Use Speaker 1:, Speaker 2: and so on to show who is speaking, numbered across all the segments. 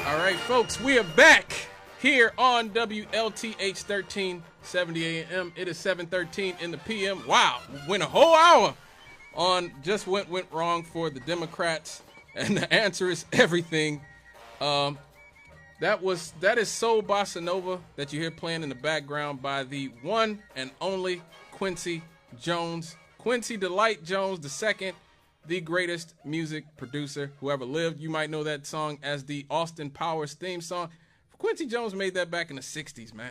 Speaker 1: All right, folks, we are back here on WLTH 1370 AM. It is 7:13 in the PM. Wow, went a whole hour on just what went wrong for the Democrats, and the answer is everything. That is Soul Bossa Nova that you hear playing in the background by the one and only Quincy Jones. Quincy Delight Jones II, the greatest music producer who ever lived. You might know that song as the Austin Powers theme song. Quincy Jones made that back in the 60s, man.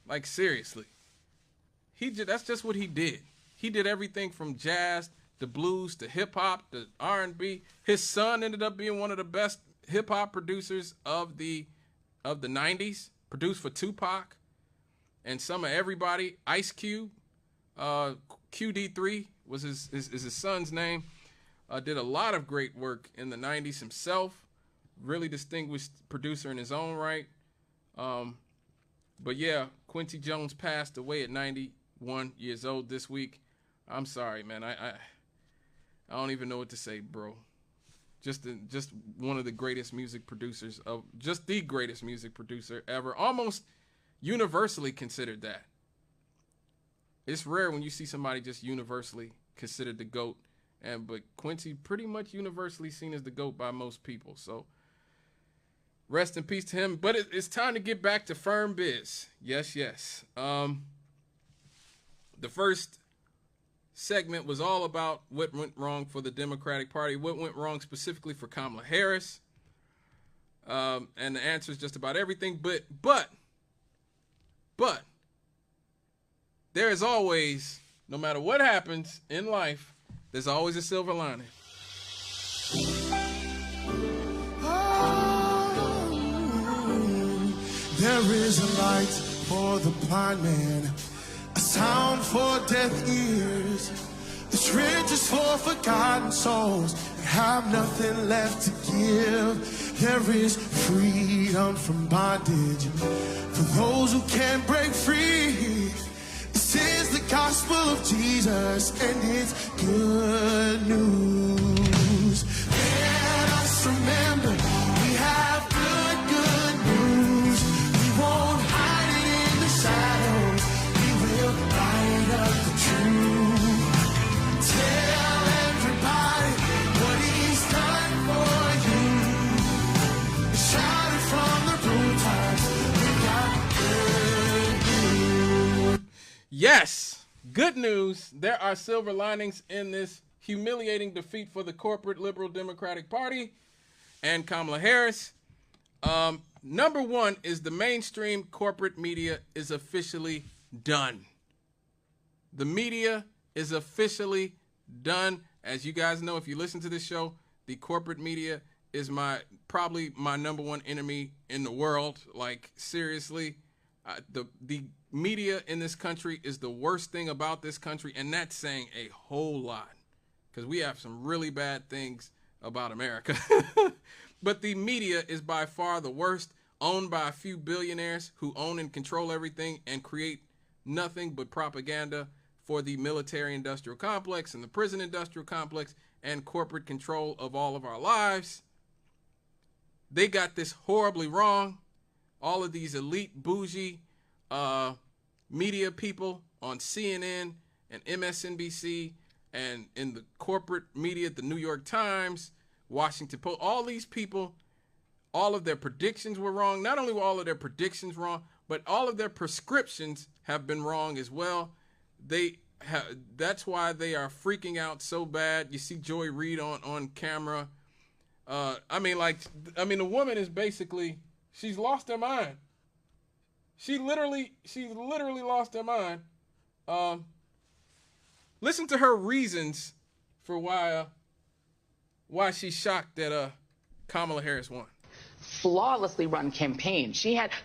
Speaker 1: Like, seriously. That's just what he did. He did everything from jazz to blues to hip-hop to R&B. His son ended up being one of the best hip-hop producers of the 90s. Produced for Tupac and some of everybody. Ice Cube, QD3 was his son's name. Did a lot of great work in the 90s himself. Really distinguished producer in his own right. But yeah, Quincy Jones passed away at 91 years old this week. I'm sorry, man. I don't even know what to say, bro. Just one of the greatest music producers the greatest music producer ever. Almost universally considered that. It's rare when you see somebody just universally considered the GOAT, but Quincy pretty much universally seen as the GOAT by most people. So rest in peace to him. But it's time to get back to firm biz. Yes. The first segment was all about what went wrong for the Democratic Party, what went wrong specifically for Kamala Harris. And the answer is just about everything. But there is always, no matter what happens in life, there's always a silver lining.
Speaker 2: There is a light for the blind man, a sound for deaf ears. This riches for forgotten souls that have nothing left to give. There is freedom from bondage for those who can't break free. This is the gospel of Jesus, and it's good news. Let us remember we have good news. We won't hide it in the shadows. We will light up the truth. Tell everybody what he's done for you. Shout it from the rooftops. We got good news.
Speaker 1: Yes, good news. There are silver linings in this humiliating defeat for the corporate liberal Democratic Party and Kamala Harris. Number one is the mainstream corporate media is officially done. The media is officially done. As you guys know, if you listen to this show, the corporate media is probably my number one enemy in the world. Like, seriously, the media in this country is the worst thing about this country, and that's saying a whole lot, because we have some really bad things about America. But the media is by far the worst, owned by a few billionaires who own and control everything and create nothing but propaganda for the military-industrial complex and the prison-industrial complex and corporate control of all of our lives. They got this horribly wrong. All of these elite, bougie media people on CNN and MSNBC and in the corporate media, the New York Times, Washington Post, all these people, all of their predictions were wrong. Not only were all of their predictions wrong, but all of their prescriptions have been wrong as well. That's why they are freaking out so bad. You see Joy Reid on camera. The woman is basically, she's lost her mind. She's literally lost her mind. Listen to her reasons for why she's shocked that Kamala Harris won.
Speaker 3: Flawlessly run campaign.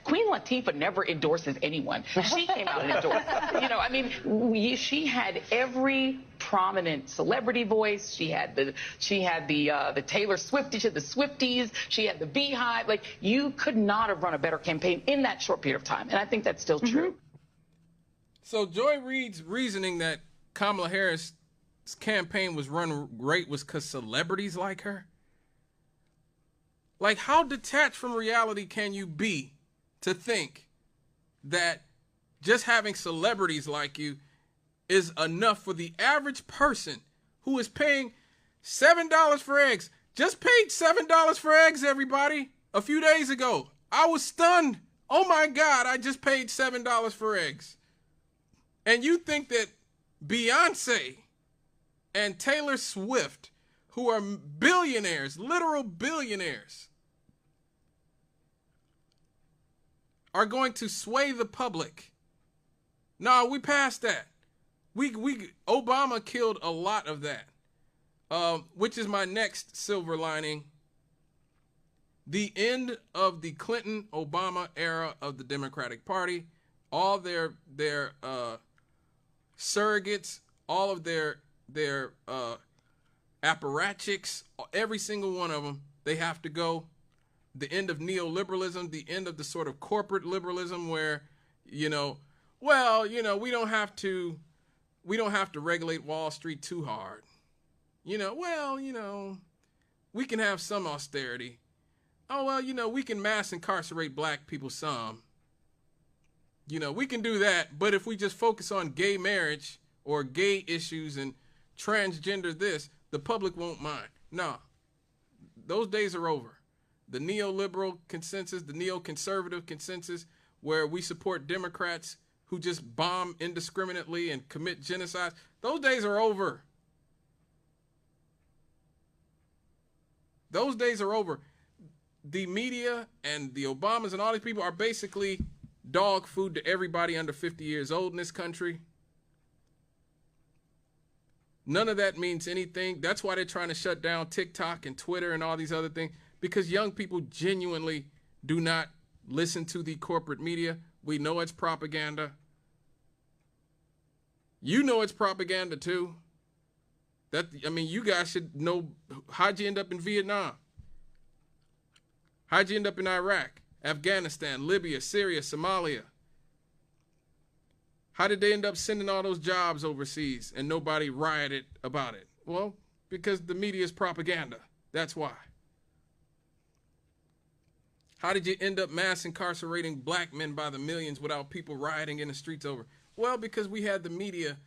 Speaker 3: Queen Latifah never endorses anyone. She came out and endorsed. She had every prominent celebrity voice. She had the Taylor Swift, she had the Swifties, she had the Beehive. Like, you could not have run a better campaign in that short period of time. And I think that's still true.
Speaker 1: So Joy Reid's reasoning that Kamala Harris' campaign was run great was because celebrities like her. Like, how detached from reality can you be to think that just having celebrities like you is enough for the average person who is paying $7 for eggs? Just paid $7 for eggs, everybody, a few days ago. I was stunned. Oh my God, I just paid $7 for eggs. And you think that Beyonce and Taylor Swift, who are billionaires, literal billionaires, are going to sway the public? No, we passed that. Obama killed a lot of that, which is my next silver lining. The end of the Clinton-Obama era of the Democratic Party, all their surrogates, all of their apparatchiks, every single one of them, they have to go. The end of neoliberalism, the end of the sort of corporate liberalism where, we don't have to regulate Wall Street too hard. We can have some austerity. Oh, well, we can mass incarcerate black people some. We can do that, but if we just focus on gay marriage or gay issues and transgender this, the public won't mind. No, those days are over. The neoliberal consensus, the neoconservative consensus, where we support Democrats who just bomb indiscriminately and commit genocide, those days are over. Those days are over. The media and the Obamas and all these people are basically dog food to everybody under 50 years old in this country. None of that means anything. That's why they're trying to shut down TikTok and Twitter and all these other things, because young people genuinely do not listen to the corporate media. We know it's propaganda. You know it's propaganda too. You guys should know. How'd you end up in Vietnam? How'd you end up in Iraq, Afghanistan, Libya, Syria, Somalia? How did they end up sending all those jobs overseas and nobody rioted about it? Well, because the media is propaganda. That's why. How did you end up mass incarcerating black men by the millions without people rioting in the streets over? Well, because we had the media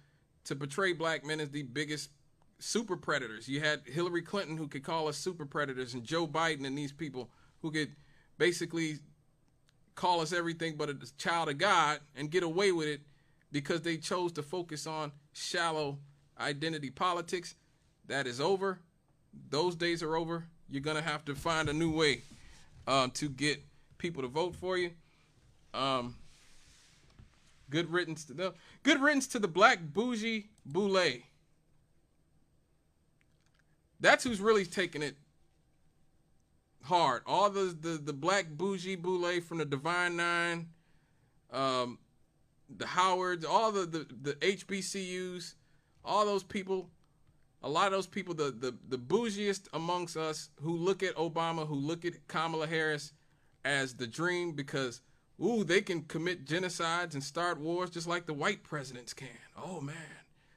Speaker 1: to portray black men as the biggest super predators. You had Hillary Clinton, who could call us super predators, and Joe Biden and these people who could basically call us everything but a child of God and get away with it because they chose to focus on shallow identity politics. That is over. Those days are over. You're going to have to find a new way to get people to vote for you. Good riddance to them. Good riddance to the black bougie boule. That's who's really taking it hard. All the black bougie boule from the Divine Nine, the Howards, all the HBCUs, all those people, a lot of those people, the bougiest amongst us who look at Obama, who look at Kamala Harris as the dream because, they can commit genocides and start wars just like the white presidents can. Oh, man.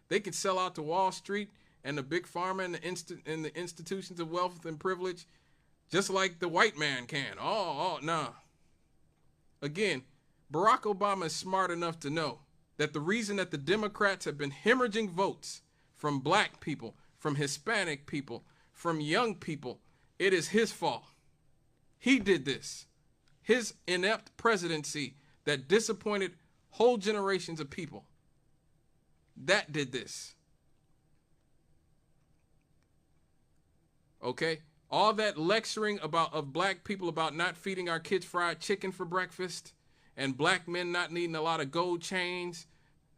Speaker 1: They can sell out to Wall Street and the big pharma and the institutions of wealth and privilege just like the white man can. No. Again, Barack Obama is smart enough to know that the reason that the Democrats have been hemorrhaging votes from black people, from Hispanic people, from young people, it is his fault. He did this. His inept presidency that disappointed whole generations of people. That did this. Okay? All that lecturing of black people about not feeding our kids fried chicken for breakfast and black men not needing a lot of gold chains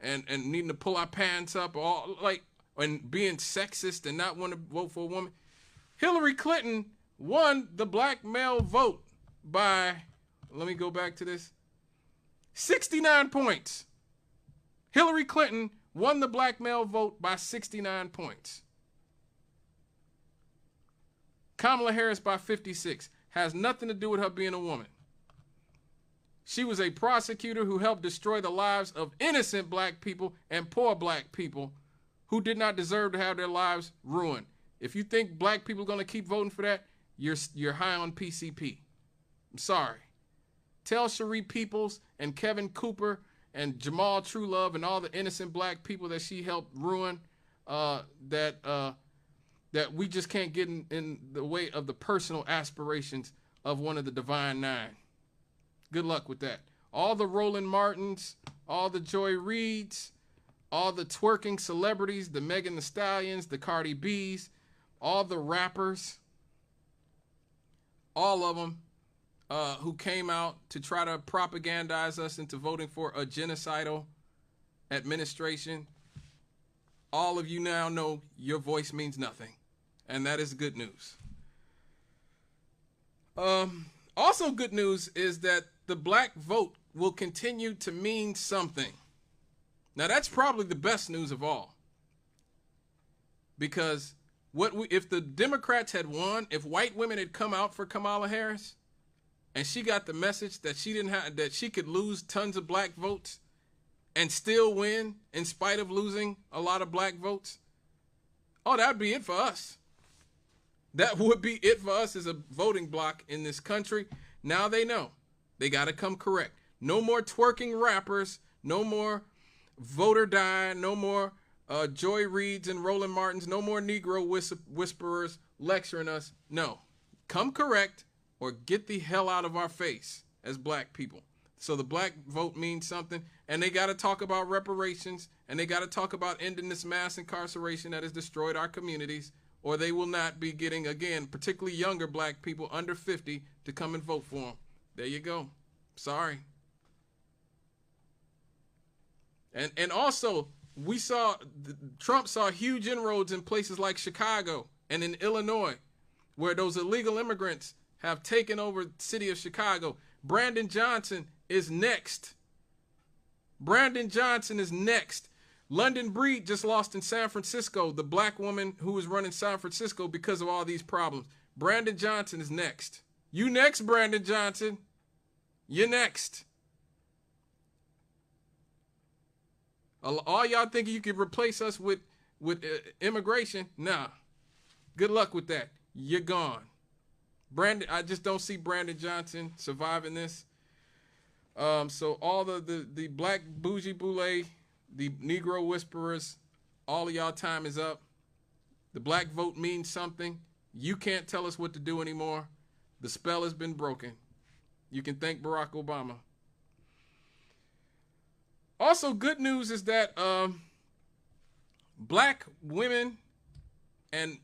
Speaker 1: and needing to pull our pants up and being sexist and not want to vote for a woman. Hillary Clinton won the black male vote by, let me go back to this, 69 points. Hillary Clinton won the black male vote by 69 points. Kamala Harris by 56. Has nothing to do with her being a woman. She was a prosecutor who helped destroy the lives of innocent black people and poor black people who did not deserve to have their lives ruined. If you think black people are going to keep voting for that, you're high on PCP. I'm sorry. Tell Cherie Peoples and Kevin Cooper and Jamal Truelove and all the innocent black people that she helped ruin that we just can't get in the way of the personal aspirations of one of the Divine Nine. Good luck with that. All the Roland Martins, all the Joy Reids, all the twerking celebrities, the Megan Thee Stallions, the Cardi B's, all the rappers, all of them who came out to try to propagandize us into voting for a genocidal administration. All of you now know your voice means nothing, and that is good news. Also good news is that the black vote will continue to mean something. Now that's probably the best news of all, because if the Democrats had won, if white women had come out for Kamala Harris, and she got the message that that she could lose tons of black votes and still win in spite of losing a lot of black votes, oh, that would be it for us. That would be it for us as a voting bloc in this country. Now they know. They got to come correct. No more twerking rappers. No more voter die. No more Joy Reids and Roland Martins. No more Negro whisperers lecturing us. No. Come correct or get the hell out of our face as black people. So the black vote means something. And they got to talk about reparations. And they got to talk about ending this mass incarceration that has destroyed our communities. Or they will not be getting, again, particularly younger black people under 50 to come and vote for them. There you go. Sorry. And also, Trump saw huge inroads in places like Chicago and in Illinois, where those illegal immigrants have taken over the city of Chicago. Brandon Johnson is next. Brandon Johnson is next. London Breed just lost in San Francisco, the black woman who was running San Francisco because of all these problems. Brandon Johnson is next. You next, Brandon Johnson. You're next. All y'all thinking you could replace us with immigration? Nah. Good luck with that. You're gone. Brandon, I just don't see Brandon Johnson surviving this. So all the black bougie boule, the Negro whisperers, all of y'all time is up. The black vote means something. You can't tell us what to do anymore. The spell has been broken. You can thank Barack Obama. Also, good news is that black women and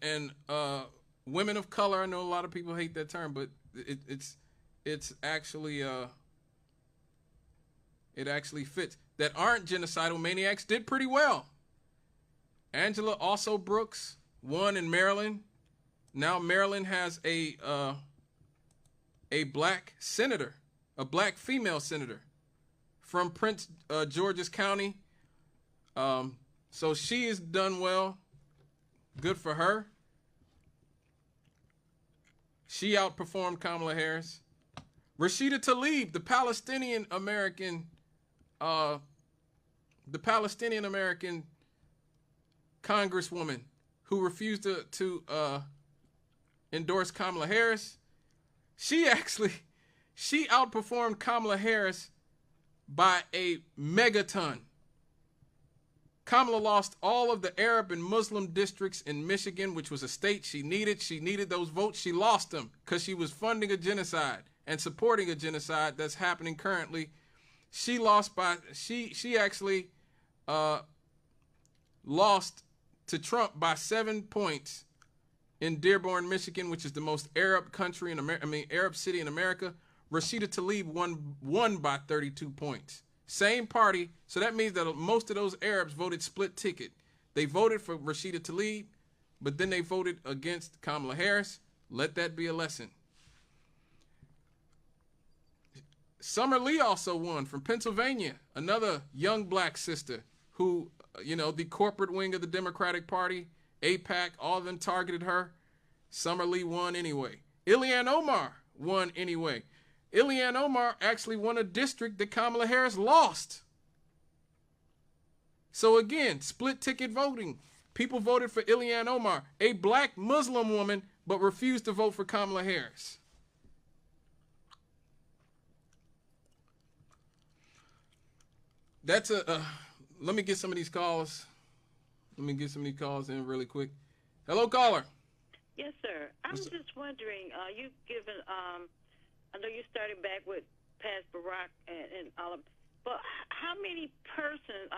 Speaker 1: women of color, I know a lot of people hate that term, but it's actually it actually fits, that aren't genocidal maniacs did pretty well. Angela also Brooks won in Maryland. Now Maryland has a black senator, a black female senator from Prince George's County. So she has done well. Good for her. She outperformed Kamala Harris. Rashida Tlaib, the Palestinian American congresswoman who refused to endorse Kamala Harris, she outperformed Kamala Harris by a megaton. Kamala lost all of the Arab and Muslim districts in Michigan, which was a state she needed. She needed those votes. She lost them because she was funding a genocide and supporting a genocide that's happening currently. She lost by, she actually lost to Trump by 7 points in Dearborn, Michigan, which is the most Arab country in America, Arab city in America. Rashida Tlaib won by 32 points. Same party, so that means that most of those Arabs voted split ticket. They voted for Rashida Tlaib, but then they voted against Kamala Harris. Let that be a lesson. Summer Lee also won from Pennsylvania, another young black sister who, the corporate wing of the Democratic Party, AIPAC, all of them targeted her. Summer Lee won anyway. Ilhan Omar won anyway. Ilhan Omar actually won a district that Kamala Harris lost. So again, split ticket voting. People voted for Ilhan Omar, a black Muslim woman but refused to vote for Kamala Harris. That's let me get some of these calls. Let me get some of these calls in really quick. Hello, caller.
Speaker 4: Yes, sir. I'm just wondering, you've given, I know you started back with past Barack and all of, but how many presidents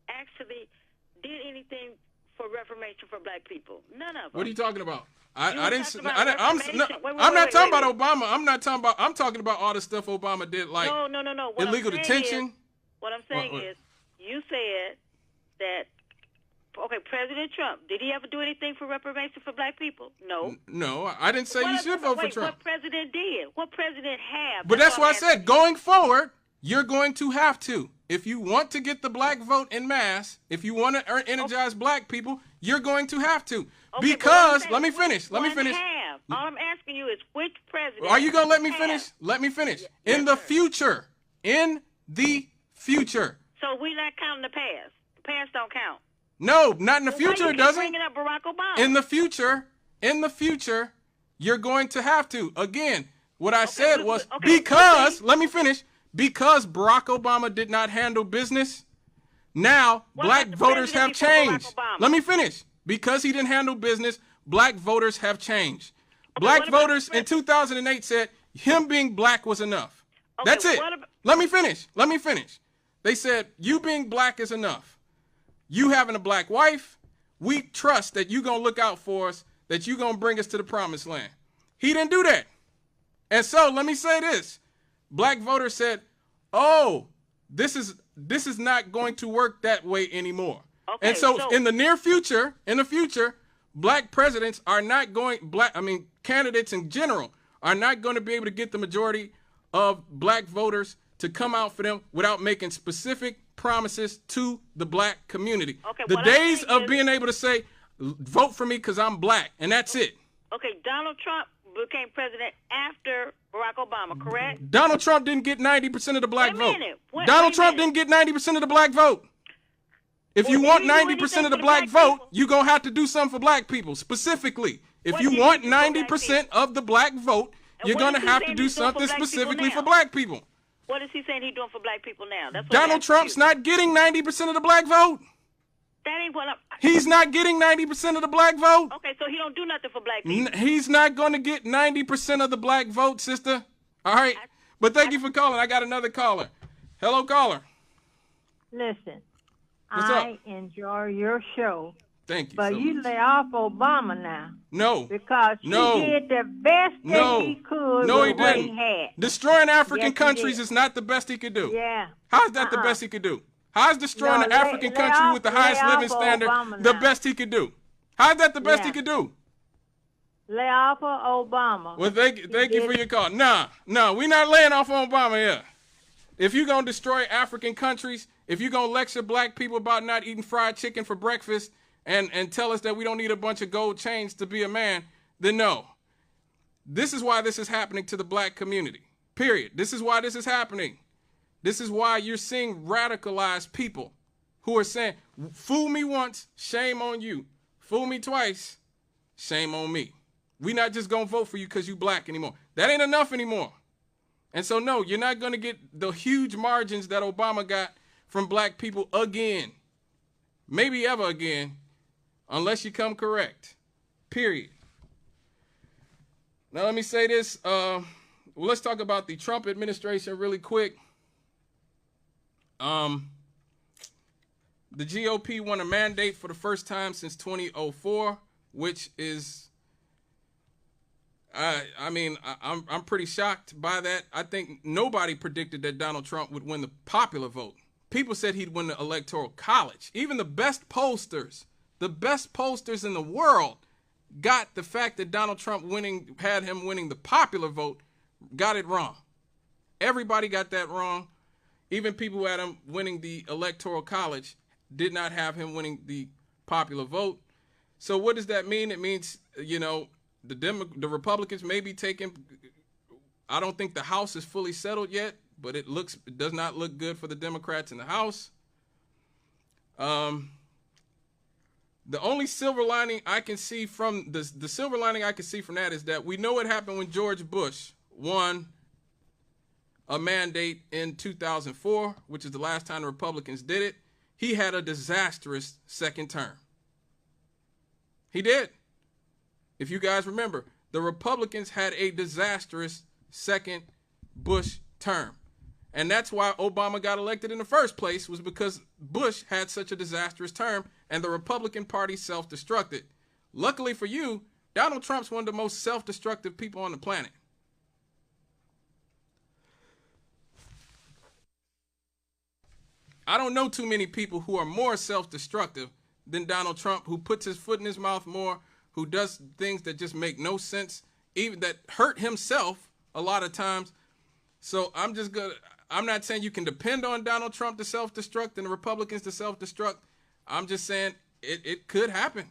Speaker 4: actually did anything for reformation for black people? None of them.
Speaker 1: What are you talking about? I'm
Speaker 4: not
Speaker 1: talking about Obama. I'm talking about all the stuff Obama did, like
Speaker 4: no.
Speaker 1: illegal detention.
Speaker 4: What I'm saying is, you said that, okay, President Trump, did he ever do anything for reformation for black people? No.
Speaker 1: No, I didn't say you should vote for Trump.
Speaker 4: What president did? What president have?
Speaker 1: But that's why I said, going forward, you're going to have to. If you want to get the black vote in mass, if you want to energize black people, you're going to have to.
Speaker 4: Okay,
Speaker 1: because, let me finish.
Speaker 4: All I'm asking you is, which president?
Speaker 1: Are you going to let me finish? Let me finish.
Speaker 4: Yes,
Speaker 1: in the
Speaker 4: sir.
Speaker 1: future. In the future.
Speaker 4: So we're not counting the past. The past don't count.
Speaker 1: No, not in the future, it doesn't.
Speaker 4: Bringing up Barack Obama.
Speaker 1: In the future, you're going to have to. Again, what I said was let me finish, because Barack Obama did not handle business, now black voters have changed. Let me finish. Because he didn't handle business, black voters have changed. Black voters in 2008 said him being black was enough. That's it. Let me finish. They said, you being black is enough. You having a black wife, we trust that you going to look out for us, that you going to bring us to the promised land. He didn't do that. And so let me say this. Black voters said, oh, this is not going to work that way anymore. Okay, and so in the near future, black presidents are not going, candidates in general are not going to be able to get the majority of black voters to come out for them without making specific promises to the black community. Okay, the days of being able to say, vote for me because I'm black, and that's it.
Speaker 4: Okay, Donald Trump became president after Barack Obama, correct?
Speaker 1: Donald Trump didn't get 90% of the black vote. Donald Trump didn't get 90% of the black vote. If you want 90% of the black vote, you're going to have to do something for black people, specifically. If you want 90% of the black vote, you're going to have to do something specifically for black people.
Speaker 4: What is he saying he's doing for black people now? That's what
Speaker 1: Donald Trump's not getting 90% of the black vote.
Speaker 4: That ain't what
Speaker 1: He's not getting 90% of the black vote.
Speaker 4: Okay, so he don't do nothing for black people.
Speaker 1: He's not going to get 90% of the black vote, sister. All right? But thank you for calling. I got another caller. Hello, caller.
Speaker 5: Listen,
Speaker 1: What's up?
Speaker 5: I enjoy your show.
Speaker 1: Thank you.
Speaker 5: But
Speaker 1: so
Speaker 5: you
Speaker 1: much.
Speaker 5: lay off Obama now.
Speaker 1: No.
Speaker 5: Because he did the best that he could with what he had.
Speaker 1: Destroying African countries is not the best he could do.
Speaker 5: Yeah.
Speaker 1: How's that the best he could do? How's destroying an African country with the highest living standard the best he could do? How's that the best he could do?
Speaker 5: Lay off of Obama.
Speaker 1: Well, thank you for your call. Nah, we're not laying off on Obama here. If you're going to destroy African countries, if you're going to lecture black people about not eating fried chicken for breakfast and tell us that we don't need a bunch of gold chains to be a man, then no. This is why this is happening to the black community, period. This is why this is happening. This is why you're seeing radicalized people who are saying, fool me once, shame on you. Fool me twice, shame on me. We're not just going to vote for you because you black anymore. That ain't enough anymore. And so, no, you're not going to get the huge margins that Obama got from black people again. Maybe ever again, unless you come correct, period. Now, let me say this. Let's talk about the Trump administration really quick. The GOP won a mandate for the first time since 2004, which is, I'm pretty shocked by that. I think nobody predicted that Donald Trump would win the popular vote. People said he'd win the Electoral College. Even the best pollsters in the world got the fact that Donald Trump had him winning the popular vote, got it wrong. Everybody got that wrong. Even people who had him winning the Electoral College did not have him winning the popular vote. So what does that mean? It means, the Republicans may be taking, I don't think the House is fully settled yet, but it does not look good for the Democrats in the House. The only silver lining I can see from the silver lining I can see from that is that we know what happened when George Bush won a mandate in 2004, which is the last time the Republicans did it. He had a disastrous second term. He did. If you guys remember, the Republicans had a disastrous second Bush term. And that's why Obama got elected in the first place, was because Bush had such a disastrous term and the Republican Party self-destructed. Luckily for you, Donald Trump's one of the most self-destructive people on the planet. I don't know too many people who are more self-destructive than Donald Trump, who puts his foot in his mouth more, who does things that just make no sense, even that hurt himself a lot of times. So I'm not saying you can depend on Donald Trump to self-destruct and the Republicans to self-destruct. I'm just saying it could happen.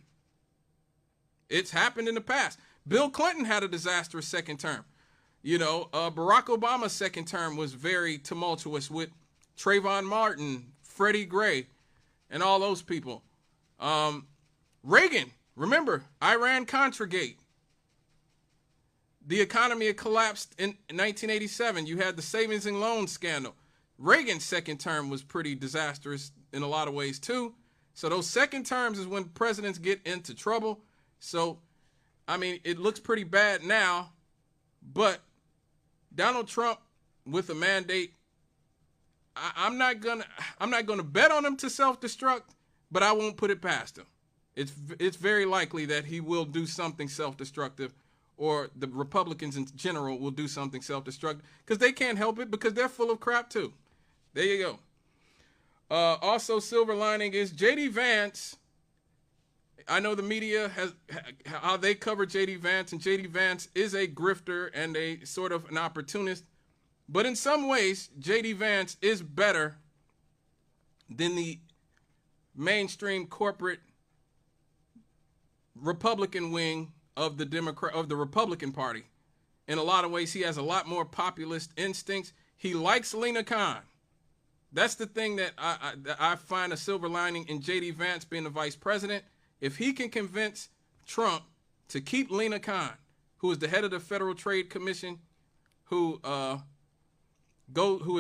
Speaker 1: It's happened in the past. Bill Clinton had a disastrous second term. You know, Barack Obama's second term was very tumultuous with Trayvon Martin, Freddie Gray, and all those people. Reagan, remember, Iran-Contra-Gate. The economy had collapsed in 1987. You had the savings and loan scandal. Reagan's second term was pretty disastrous in a lot of ways too. So those second terms is when presidents get into trouble. So, I mean, it looks pretty bad now, but Donald Trump with a mandate, I'm not gonna bet on him to self-destruct, but I won't put it past him. It's very likely that he will do something self-destructive, or the Republicans in general will do something self-destructive, because they can't help it, because they're full of crap too. There you go. Also, silver lining is J.D. Vance. I know the media has how they cover J.D. Vance, and J.D. Vance is a grifter and a sort of an opportunist. But in some ways, J.D. Vance is better than the mainstream corporate Republican wing of the Republican Party. In a lot of ways, he has a lot more populist instincts. He likes Lena Khan. That's the thing that I find a silver lining in J.D. Vance being the vice president. If he can convince Trump to keep Lena Khan, who is the head of the Federal Trade Commission, who has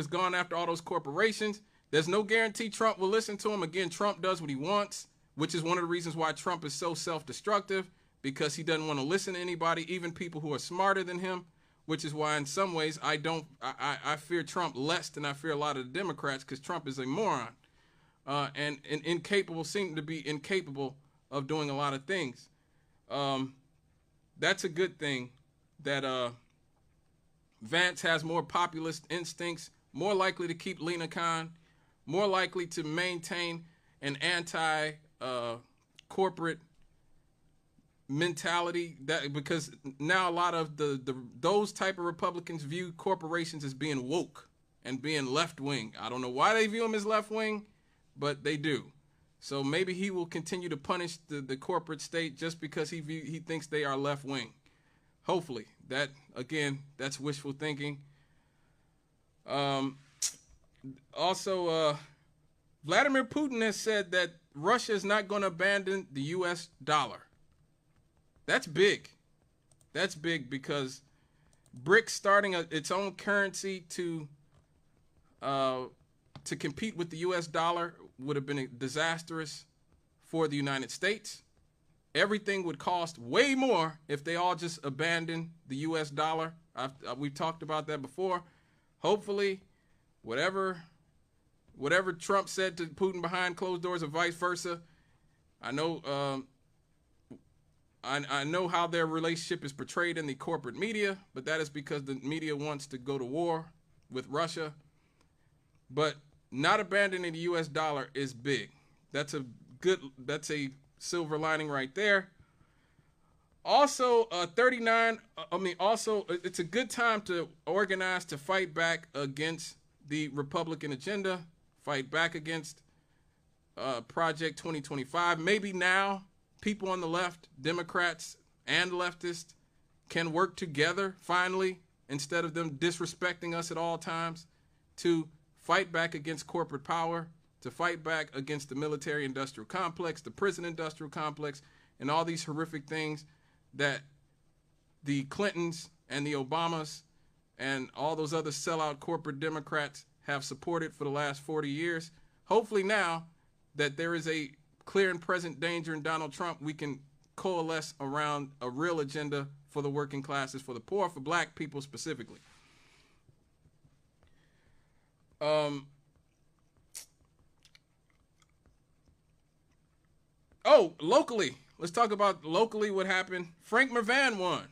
Speaker 1: gone after all those corporations, there's no guarantee Trump will listen to him. Again, Trump does what he wants, which is one of the reasons why Trump is so self-destructive, because he doesn't want to listen to anybody, even people who are smarter than him, which is why in some ways I fear Trump less than I fear a lot of the Democrats, because Trump is a moron and seem to be incapable of doing a lot of things. That's a good thing that Vance has more populist instincts, more likely to keep Lena Khan, more likely to maintain an anti-corporate mentality, that because now a lot of those type of Republicans view corporations as being woke and being left-wing. I don't know why they view them as left-wing, but they do. So maybe he will continue to punish the corporate state just because he thinks they are left-wing. Hopefully. That, again, that's wishful thinking. Also, Vladimir Putin has said that Russia is not going to abandon the U.S. dollar. That's big. That's big because BRICS starting its own currency to compete with the U.S. dollar would have been disastrous for the United States. Everything would cost way more if they all just abandoned the U.S. dollar. We've talked about that before. Hopefully, whatever Trump said to Putin behind closed doors or vice versa, I know how their relationship is portrayed in the corporate media, but that is because the media wants to go to war with Russia. But not abandoning the U.S. dollar is big. That's a silver lining right there. Also, it's a good time to organize to fight back against the Republican agenda, fight back against Project 2025. Maybe now people on the left, Democrats and leftists, can work together finally, instead of them disrespecting us at all times, to fight back against corporate power, to fight back against the military-industrial complex, the prison-industrial complex, and all these horrific things that the Clintons and the Obamas and all those other sellout corporate Democrats have supported for the last 40 years. Hopefully now that there is a clear and present danger in Donald Trump, we can coalesce around a real agenda for the working classes, for the poor, for black people specifically. Locally. Let's talk about locally what happened. Frank Mervan won.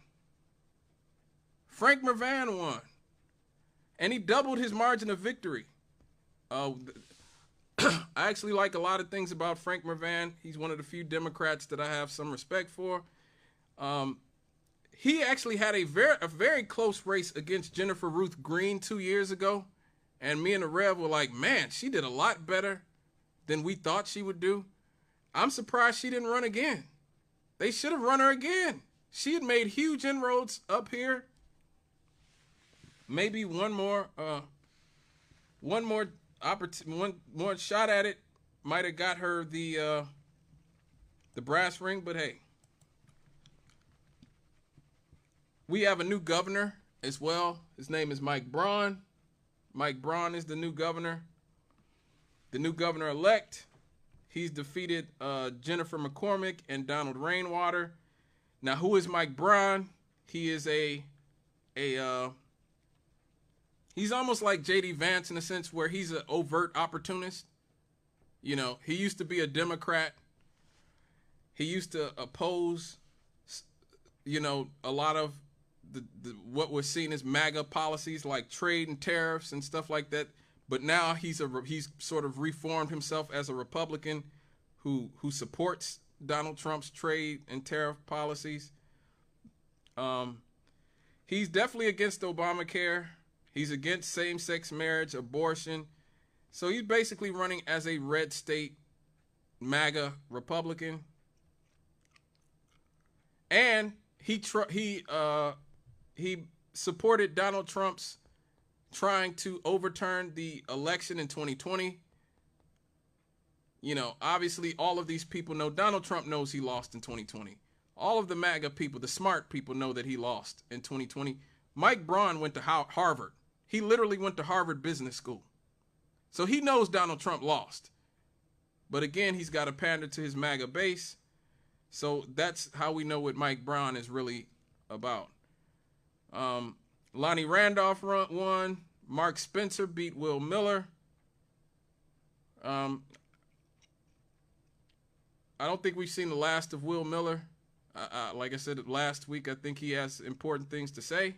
Speaker 1: Frank Mervan won. And he doubled his margin of victory. I actually like a lot of things about Frank Mervan. He's one of the few Democrats that I have some respect for. He actually had a very close race against Jennifer Ruth Green 2 years ago. And me and the Rev were like, man, she did a lot better than we thought she would do. I'm surprised she didn't run again. They should have run her again. She had made huge inroads up here. Maybe one more shot at it might have got her the brass ring, but hey. We have a new governor as well. His name is Mike Braun. Mike Braun is the new governor. The new governor-elect. He's defeated Jennifer McCormick and Donald Rainwater. Now, who is Mike Braun? He is he's almost like J.D. Vance in a sense where he's an overt opportunist. You know, he used to be a Democrat. He used to oppose, you know, a lot of what was seen as MAGA policies like trade and tariffs and stuff like that. But now he's sort of reformed himself as a Republican who supports Donald Trump's trade and tariff policies. He's definitely against Obamacare. He's against same-sex marriage, abortion. So he's basically running as a red state MAGA Republican. And he supported Donald Trump's trying to overturn the election in 2020. You know, obviously all of these people know Donald Trump knows he lost in 2020. All of the MAGA people, the smart people, know that he lost in 2020. Mike Braun went to Harvard. He literally went to Harvard Business School. So he knows Donald Trump lost. But again, he's got to pander to his MAGA base. So that's how we know what Mike Braun is really about. Lonnie Randolph won. Mark Spencer beat Will Miller. I don't think we've seen the last of Will Miller. Like I said last week, I think he has important things to say.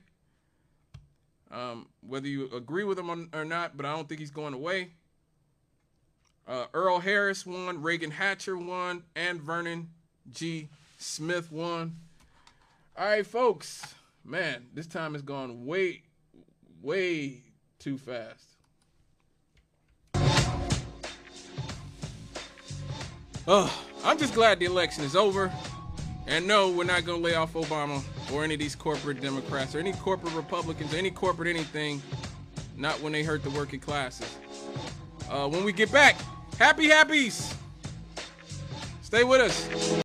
Speaker 1: Whether you agree with him or not, but I don't think he's going away. Earl Harris won. Reagan Hatcher won. And Vernon G. Smith won. All right, folks. Man, this time has gone way, way too fast. I'm just glad the election is over. And no, we're not going to lay off Obama or any of these corporate Democrats or any corporate Republicans, any corporate anything, not when they hurt the working classes. When we get back, happy happies. Stay with us.